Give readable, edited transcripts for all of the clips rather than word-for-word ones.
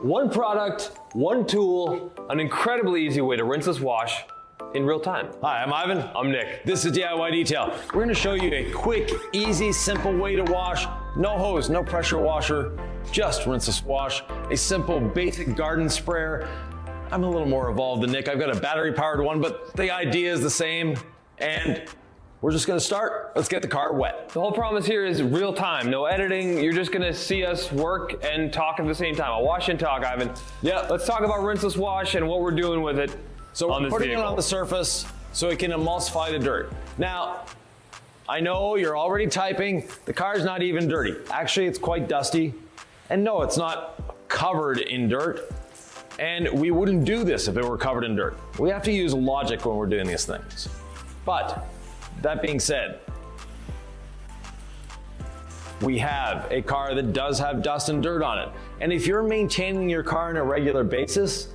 One product, one tool, an incredibly easy way to rinseless wash in real time. Hi, I'm Ivan. I'm Nick. This is DIY Detail. We're gonna show you a quick, easy, simple way to wash. No hose, no pressure washer, just rinseless wash. A simple, basic garden sprayer. I'm a little more evolved than Nick. I've got a battery-powered one, but the idea is the same. And we're just gonna start. Let's get the car wet. The whole promise here is real time, no editing. You're just gonna see us work and talk at the same time. I'll wash and talk, Ivan. Yeah. Let's talk about rinseless wash and what we're doing with it. So we're putting it on the surface so it can emulsify the dirt. Now, I know you're already typing, the car's not even dirty. Actually, it's quite dusty. And no, it's not covered in dirt. And we wouldn't do this if it were covered in dirt. We have to use logic when we're doing these things. But that being said, we have a car that does have dust and dirt on it. And if you're maintaining your car on a regular basis,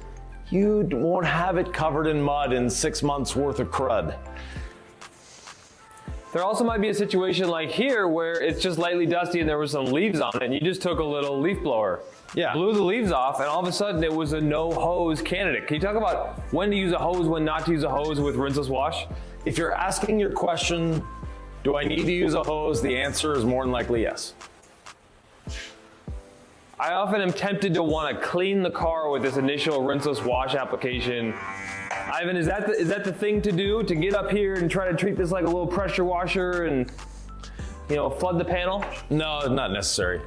you won't have it covered in mud and 6 months worth of crud. There also might be a situation like here where it's just lightly dusty and there was some leaves on it and you just took a little leaf blower. Yeah. Blew the leaves off and all of a sudden it was a no hose candidate. Can you talk about when to use a hose, when not to use a hose with rinseless wash? If you're asking your question, do I need to use a hose? The answer is more than likely yes. I often am tempted to want to clean the car with this initial rinseless wash application. Ivan, is that the thing to do? To get up here and try to treat this like a little pressure washer and, you know, flood the panel? No, not necessary.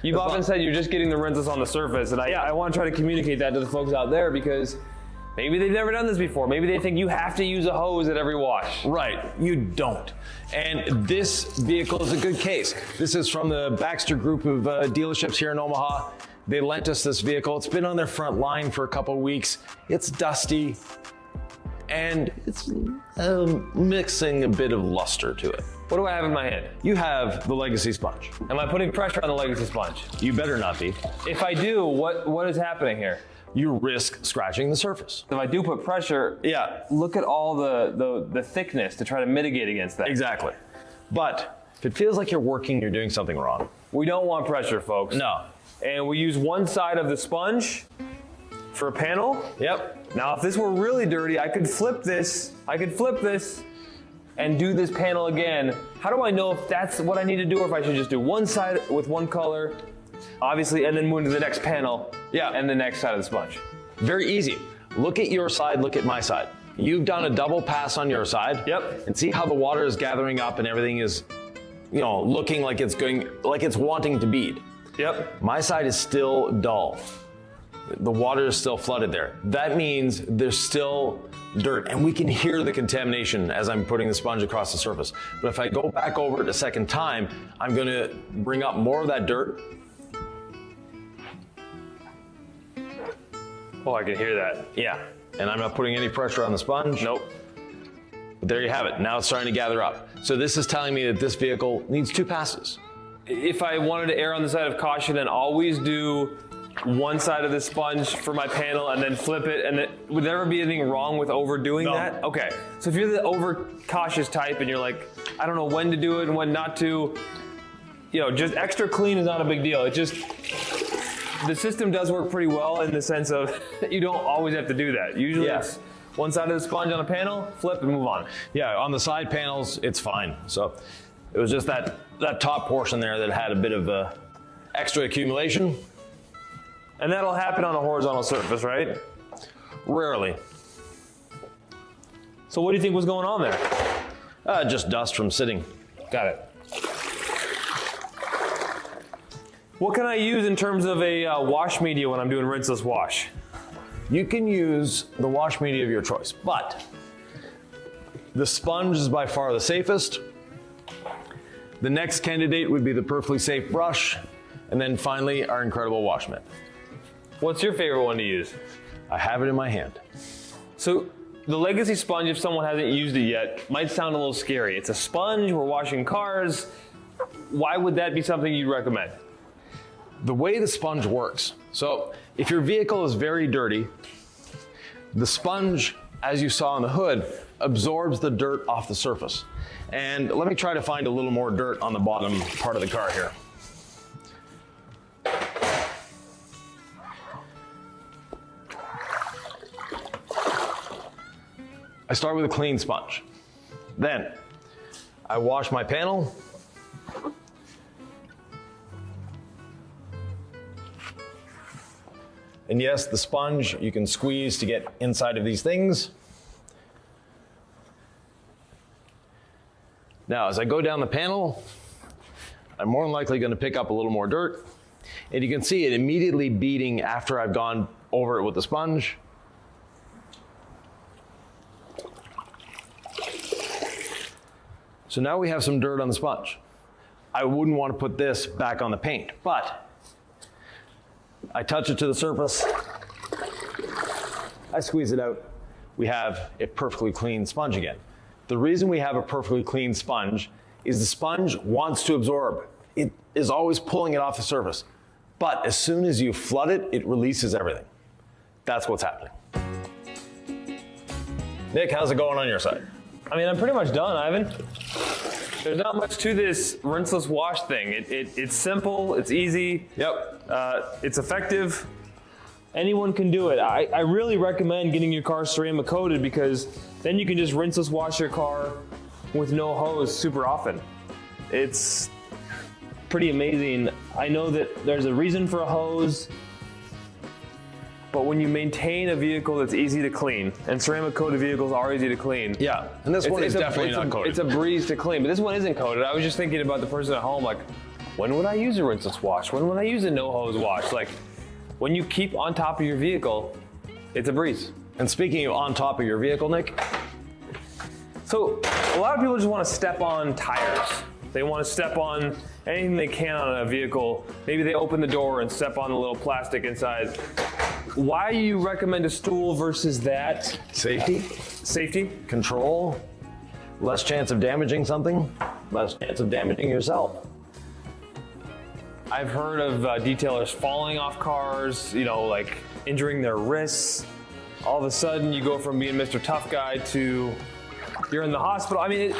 You've often said you're just getting the rinseless on the surface, and I want to try to communicate that to the folks out there because maybe they've never done this before. Maybe they think you have to use a hose at every wash. Right, you don't. And this vehicle is a good case. This is from the Baxter Group of dealerships here in Omaha. They lent us this vehicle. It's been on their front line for a couple weeks. It's dusty, and it's mixing a bit of luster to it. What do I have in my hand? You have the Legacy sponge. Am I putting pressure on the Legacy sponge? You better not be. If I do, what is happening here? You risk scratching the surface. If I do put pressure, yeah, look at all the thickness to try to mitigate against that. Exactly. But if it feels like you're working, you're doing something wrong. We don't want pressure, folks. No. And we use one side of the sponge for a panel. Yep. Now, if this were really dirty, I could flip this and do this panel again. How do I know if that's what I need to do or if I should just do one side with one color, obviously, and then move to the next panel, yeah, and the next side of the sponge? Very easy. Look at your side, look at my side. You've done a double pass on your side. Yep. And see how the water is gathering up and everything is, you know, looking like it's going, like it's wanting to bead. Yep. My side is still dull. The water is still flooded there. That means there's still dirt, and we can hear the contamination as I'm putting the sponge across the surface. But if I go back over it a second time, I'm gonna bring up more of that dirt. Oh, I can hear that. Yeah, and I'm not putting any pressure on the sponge. Nope. But there you have it. Now it's starting to gather up. So this is telling me that this vehicle needs 2 passes. If I wanted to err on the side of caution and always do one side of the sponge for my panel and then flip it, and would there ever be anything wrong with overdoing that? Okay, so if you're the over-cautious type and you're like, I don't know when to do it and when not to, you know, just extra clean is not a big deal. It just, the system does work pretty well in the sense of you don't always have to do that. Usually it's one side of the sponge on a panel, flip and move on. Yeah, on the side panels, it's fine. So it was just that top portion there that had a bit of extra accumulation. And that'll happen on a horizontal surface, right? Rarely. So what do you think was going on there? Just dust from sitting. Got it. What can I use in terms of a wash media when I'm doing rinseless wash? You can use the wash media of your choice, but the sponge is by far the safest. The next candidate would be the perfectly safe brush, and then finally our incredible wash mitt. What's your favorite one to use? I have it in my hand. So the Legacy sponge, if someone hasn't used it yet, might sound a little scary. It's a sponge, we're washing cars. Why would that be something you'd recommend? The way the sponge works. So if your vehicle is very dirty, the sponge, as you saw on the hood, absorbs the dirt off the surface. And let me try to find a little more dirt on the bottom part of the car here. I start with a clean sponge. Then I wash my panel. And yes, the sponge you can squeeze to get inside of these things. Now, as I go down the panel, I'm more than likely going to pick up a little more dirt. And you can see it immediately beading after I've gone over it with the sponge. So now we have some dirt on the sponge. I wouldn't want to put this back on the paint, but I touch it to the surface, I squeeze it out, we have a perfectly clean sponge again. The reason we have a perfectly clean sponge is the sponge wants to absorb. It is always pulling it off the surface. But as soon as you flood it, it releases everything. That's what's happening. Nick, how's it going on your side? I mean, I'm pretty much done, Ivan. There's not much to this rinseless wash thing. It's simple, it's easy. Yep. It's effective. Anyone can do it. I really recommend getting your car ceramic coated because then you can just rinseless wash your car with no hose super often. It's pretty amazing. I know that there's a reason for a hose, but when you maintain a vehicle that's easy to clean, and ceramic coated vehicles are easy to clean. Yeah, and this one is definitely not coated. It's a breeze to clean, but this one isn't coated. I was just thinking about the person at home, like, when would I use a rinseless wash? When would I use a no hose wash? Like, when you keep on top of your vehicle, it's a breeze. And speaking of on top of your vehicle, Nick, so a lot of people just want to step on tires. They want to step on anything they can on a vehicle. Maybe they open the door and step on the little plastic inside. Why do you recommend a stool versus that? safety, Safety? control, less chance of damaging something, less chance of damaging yourself. I've heard of detailers falling off cars, you know, like injuring their wrists. All of a sudden you go from being Mr. Tough Guy to you're in the hospital. I mean,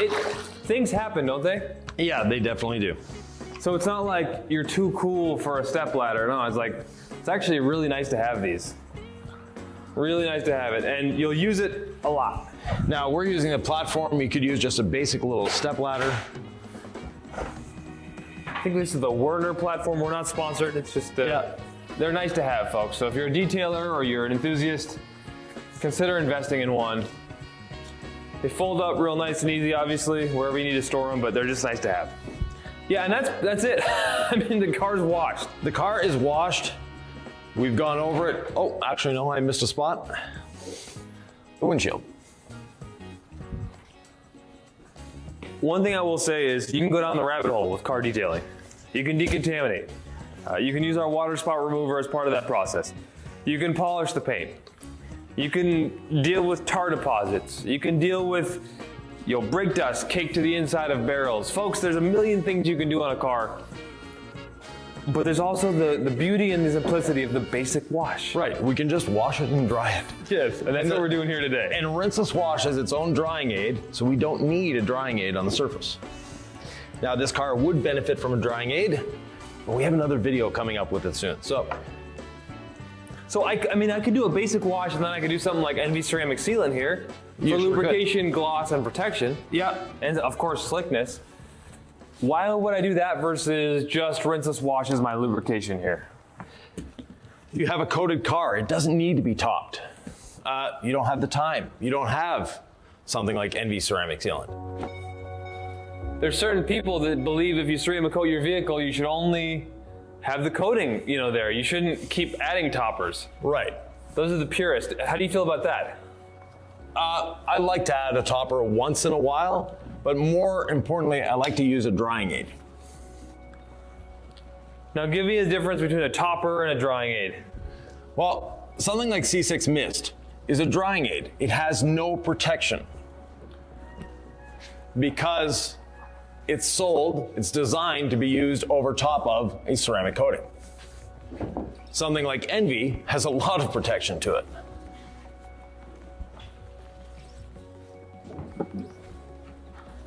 things happen, don't they? Yeah, they definitely do. So it's not like you're too cool for a step ladder. No, it's like, it's actually really nice to have these. Really nice to have it, and you'll use it a lot. Now we're using a platform. You could use just a basic little step ladder. I think this is the Werner platform. We're not sponsored. It's just, they're nice to have, folks. So if you're a detailer or you're an enthusiast, consider investing in one. They fold up real nice and easy, obviously, wherever you need to store them, but they're just nice to have. Yeah, and that's it. I mean, the car's washed. The car is washed. We've gone over it. Oh, actually, no, I missed a spot. The windshield. One thing I will say is you can go down the rabbit hole with car detailing. You can decontaminate. You can use our water spot remover as part of that process. You can polish the paint. You can deal with tar deposits. You can deal with brake dust caked to the inside of barrels. Folks, there's a million things you can do on a car. But there's also the beauty and the simplicity of the basic wash. Right, we can just wash it and dry it. Yes, and that's what we're doing here today. And Rinseless Wash has its own drying aid, so we don't need a drying aid on the surface. Now, this car would benefit from a drying aid, but we have another video coming up with it soon. So I mean, I could do a basic wash, and then I could do something like NV ceramic sealant here for lubrication, gloss, and protection. Yeah, and of course slickness. Why would I do that versus just rinseless wash as my lubrication here? You have a coated car, it doesn't need to be topped. You don't have the time. You don't have something like NV ceramic sealant. There's certain people that believe if you ceramic coat your vehicle, you should only have the coating, there. You shouldn't keep adding toppers. Right. Those are the purists. How do you feel about that? I like to add a topper once in a while, but more importantly, I like to use a drying aid. Now give me a difference between a topper and a drying aid. Well, something like C6 Mist is a drying aid. It has no protection. Because it's designed to be used over top of a ceramic coating. Something like Envy has a lot of protection to it.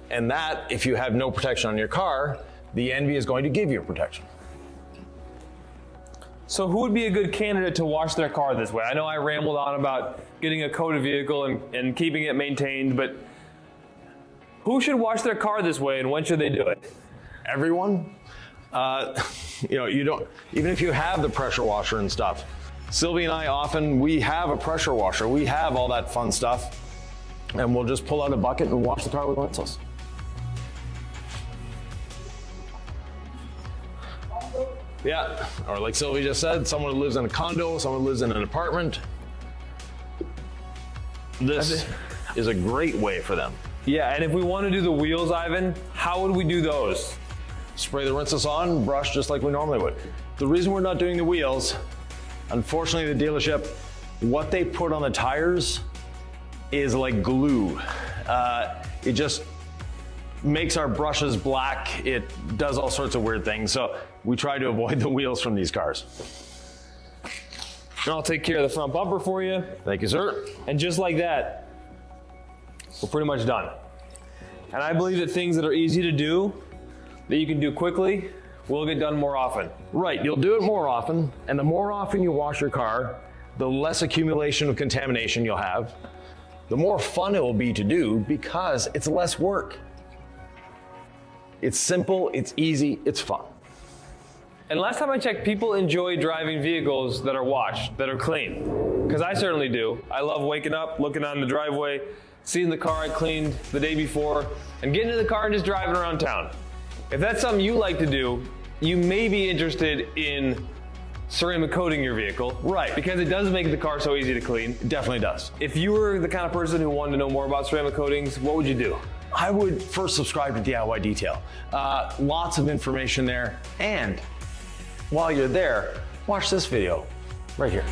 And that, if you have no protection on your car, the Envy is going to give you protection. So who would be a good candidate to wash their car this way? I know I rambled on about getting a coated vehicle and keeping it maintained, but who should wash their car this way and when should they do it? Everyone. You don't, even if you have the pressure washer and stuff. Sylvie and I we have a pressure washer. We have all that fun stuff. And we'll just pull out a bucket and wash the car with rinseless. Yeah, or like Sylvie just said, someone who lives in a condo, someone who lives in an apartment. This is a great way for them. Yeah, and if we want to do the wheels, Ivan, how would we do those? Spray the rinseless on, brush just like we normally would. The reason we're not doing the wheels, unfortunately the dealership, what they put on the tires is like glue. It just makes our brushes black. It does all sorts of weird things. So we try to avoid the wheels from these cars. And I'll take care of the front bumper for you. Thank you, sir. And just like that, we're pretty much done. And I believe that things that are easy to do, that you can do quickly, will get done more often. Right, you'll do it more often. And the more often you wash your car, the less accumulation of contamination you'll have. The more fun it will be to do because it's less work. It's simple, it's easy, it's fun. And last time I checked, people enjoy driving vehicles that are washed, that are clean. Because I certainly do. I love waking up, looking on the driveway, seeing the car I cleaned the day before, and getting in the car and just driving around town. If that's something you like to do, you may be interested in ceramic coating your vehicle. Right. Because it does make the car so easy to clean. It definitely does. If you were the kind of person who wanted to know more about ceramic coatings, what would you do? I would first subscribe to DIY Detail. Lots of information there. And while you're there, watch this video right here.